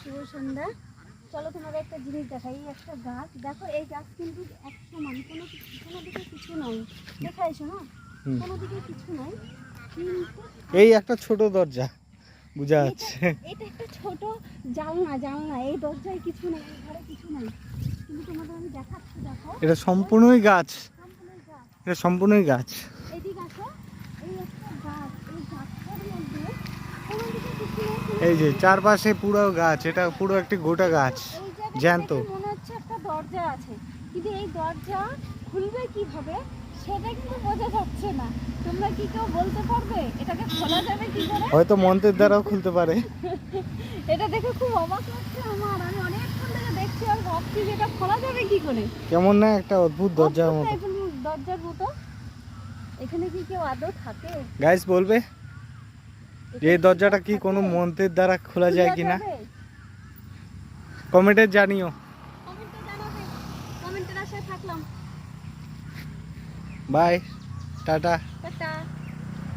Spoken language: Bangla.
শুভ সন্ধ্যা। চলো তোমাদের একটা জিনিস দেখাই। এই একটা গাছ দেখো, এই গাছ কিন্তু এক সমান, কোনো দিকে কিছু নাই। দেখে এসো না, কোনো দিকে কিছু নাই, কিন্তু এই একটা ছোট দরজা বোঝা যাচ্ছে। এটা একটা ছোট জানলা, এই দরজায় কিছু নাই, এই ঘরে কিছু নাই, কিন্তু তোমাদের আমি দেখাচ্ছি। দেখো এটা সম্পূর্ণই গাছ, সম্পূর্ণ গাছ। এটা সম্পূর্ণই গাছ। এইদিকে আসো, এই একটা গাছ, এই গাছটার মধ্যে কোনো দিকে কিছু নেই। এই যে চারপাশে পুরো গাছ, এটা পুরো একটি গোটা গাছ এই জায়গাটা জ্যান্ত। দেখে মনে হচ্ছে একটা দরজা আছে, কিন্তু এই দরজা খুলবে কিভাবে সেটা কিন্তু বোঝা যাচ্ছে না। তোমরা কি কেউ বলতে পারবে এটাকে খোলা যাবে কি করে? হয়তো মন্ত্রের দ্বারাও খুলতে পারে। এটা দেখে খুব অবাক লাগছে আমার। আমি অনেকক্ষণ থেকে দেখছি আর ভাবছি যে এটা খোলা যাবে কি করে। কেমন না একটা অদ্ভুত দরজার মতো। দরজার মতো। এখানে কি কেউ আদৌ থাকে? গাইস বলবে যে এই দরজাটা কি কোনো মন্ত্রের দ্বারা খোলা যায় কিনা, কমেন্টে জানিও। কমেন্টে জানাবে। কমেন্টের আশায় থাকলাম। Bye, tata. টাটা।